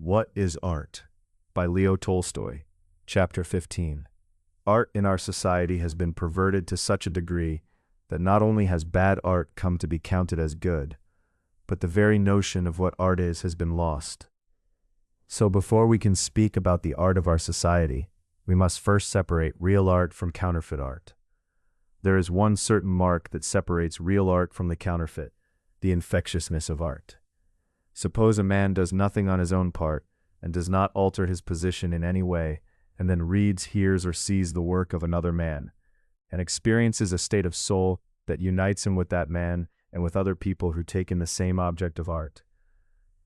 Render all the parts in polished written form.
What is Art? By Leo Tolstoy. Chapter 15. Art in our society has been perverted to such a degree that not only has bad art come to be counted as good, but the very notion of what art is has been lost. So before we can speak about the art of our society, we must first separate real art from counterfeit art. There is one certain mark that separates real art from the counterfeit, the infectiousness of art. Suppose a man does nothing on his own part, and does not alter his position in any way, and then reads, hears, or sees the work of another man, and experiences a state of soul that unites him with that man and with other people who take in the same object of art.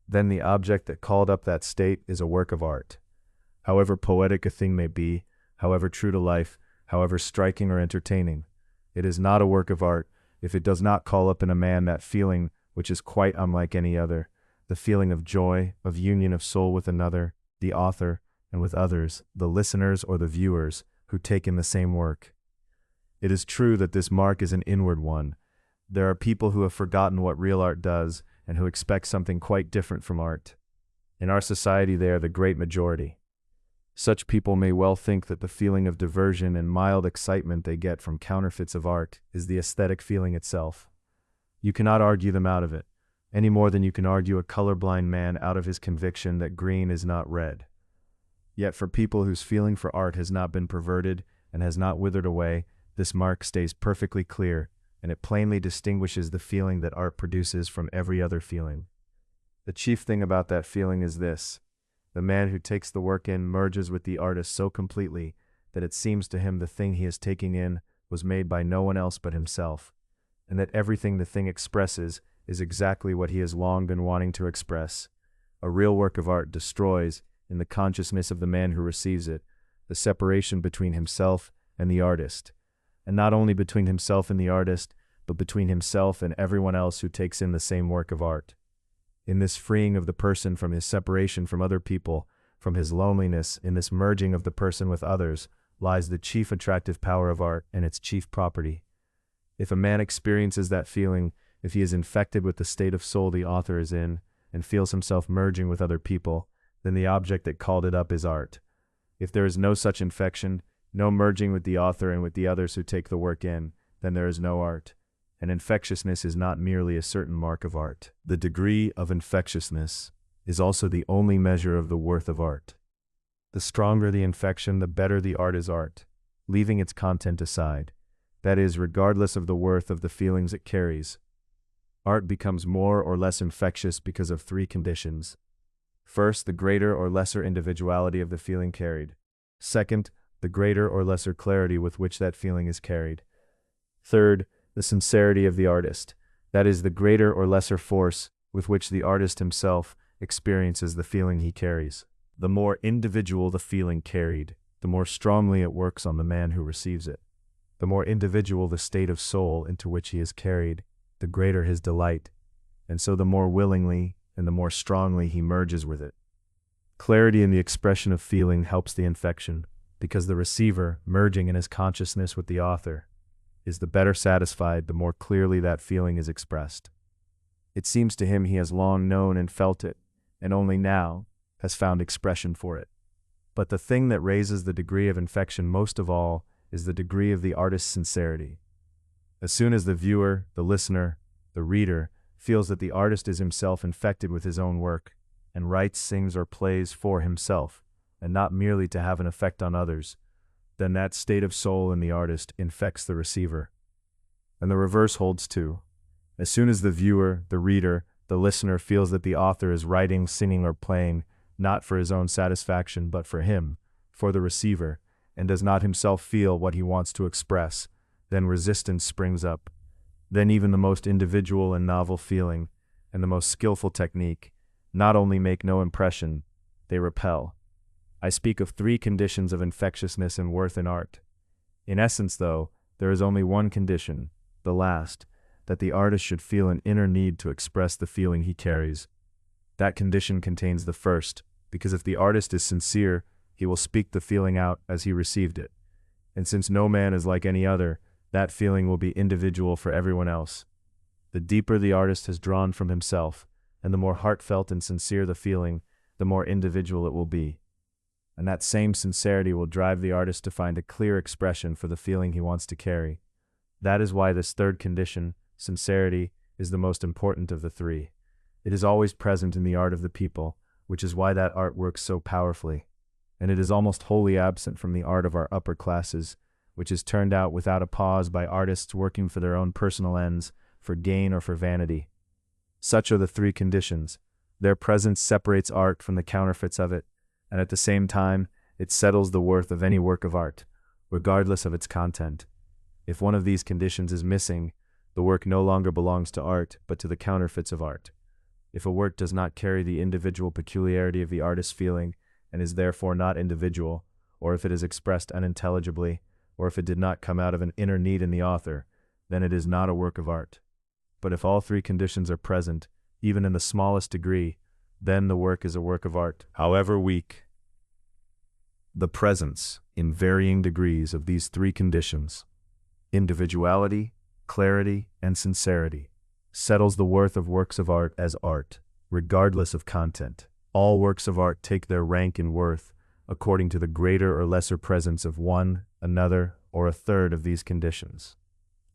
Then the object that called up that state is a work of art. However poetic a thing may be, however true to life, however striking or entertaining, it is not a work of art if it does not call up in a man that feeling which is quite unlike any other, the feeling of joy, of union of soul with another, the author, and with others, the listeners or the viewers, who take in the same work. It is true that this mark is an inward one. There are people who have forgotten what real art does, and who expect something quite different from art. In our society they are the great majority. Such people may well think that the feeling of diversion and mild excitement they get from counterfeits of art is the aesthetic feeling itself. You cannot argue them out of it, any more than you can argue a colorblind man out of his conviction that green is not red. Yet for people whose feeling for art has not been perverted and has not withered away, this mark stays perfectly clear, and it plainly distinguishes the feeling that art produces from every other feeling. The chief thing about that feeling is this: the man who takes the work in merges with the artist so completely that it seems to him the thing he is taking in was made by no one else but himself, and that everything the thing expresses is exactly what he has long been wanting to express. A real work of art destroys, in the consciousness of the man who receives it, the separation between himself and the artist, and not only between himself and the artist, but between himself and everyone else who takes in the same work of art. In this freeing of the person from his separation from other people, from his loneliness, in this merging of the person with others, lies the chief attractive power of art and its chief property. If a man experiences that feeling, if he is infected with the state of soul the author is in, and feels himself merging with other people, then the object that called it up is art. If there is no such infection, no merging with the author and with the others who take the work in, then there is no art. And infectiousness is not merely a certain mark of art. The degree of infectiousness is also the only measure of the worth of art. The stronger the infection, the better the art is art, leaving its content aside. That is, regardless of the worth of the feelings it carries. Art becomes more or less infectious because of three conditions. First, the greater or lesser individuality of the feeling carried. Second, the greater or lesser clarity with which that feeling is carried. Third, the sincerity of the artist, that is, the greater or lesser force with which the artist himself experiences the feeling he carries. The more individual the feeling carried, the more strongly it works on the man who receives it. The more individual the state of soul into which he is carried, the greater his delight, and so the more willingly and the more strongly he merges with it. Clarity in the expression of feeling helps the infection, because the receiver, merging in his consciousness with the author, is the better satisfied the more clearly that feeling is expressed. It seems to him he has long known and felt it, and only now has found expression for it. But the thing that raises the degree of infection most of all is the degree of the artist's sincerity. As soon as the viewer, the listener, the reader, feels that the artist is himself infected with his own work, and writes, sings, or plays for himself, and not merely to have an effect on others, then that state of soul in the artist infects the receiver. And the reverse holds too. As soon as the viewer, the reader, the listener feels that the author is writing, singing, or playing, not for his own satisfaction, but for him, for the receiver, and does not himself feel what he wants to express, then resistance springs up. Then even the most individual and novel feeling, and the most skillful technique, not only make no impression, they repel. I speak of three conditions of infectiousness and worth in art. In essence, though, there is only one condition, the last, that the artist should feel an inner need to express the feeling he carries. That condition contains the first, because if the artist is sincere, he will speak the feeling out as he received it. And since no man is like any other, that feeling will be individual for everyone else. The deeper the artist has drawn from himself, and the more heartfelt and sincere the feeling, the more individual it will be. And that same sincerity will drive the artist to find a clear expression for the feeling he wants to carry. That is why this third condition, sincerity, is the most important of the three. It is always present in the art of the people, which is why that art works so powerfully. And it is almost wholly absent from the art of our upper classes, which is turned out without a pause by artists working for their own personal ends, for gain or for vanity. Such are the three conditions. Their presence separates art from the counterfeits of it, and at the same time, it settles the worth of any work of art, regardless of its content. If one of these conditions is missing, the work no longer belongs to art, but to the counterfeits of art. If a work does not carry the individual peculiarity of the artist's feeling, and is therefore not individual, or if it is expressed unintelligibly, or if it did not come out of an inner need in the author, then it is not a work of art. But if all three conditions are present, even in the smallest degree, then the work is a work of art, however weak. The presence, in varying degrees, of these three conditions, individuality, clarity, and sincerity, settles the worth of works of art as art, regardless of content. All works of art take their rank in worth according to the greater or lesser presence of one, another, or a third of these conditions.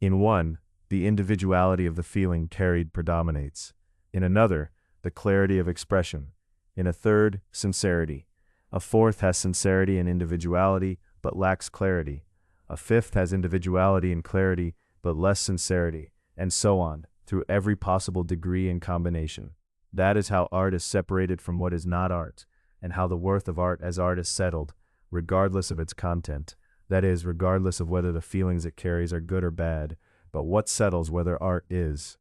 In one, the individuality of the feeling carried predominates. In another, the clarity of expression. In a third, sincerity. A fourth has sincerity and individuality, but lacks clarity. A fifth has individuality and clarity, but less sincerity, and so on, through every possible degree and combination. That is how art is separated from what is not art, and how the worth of art as art is settled, regardless of its content. That is, regardless of whether the feelings it carries are good or bad, but what settles whether art is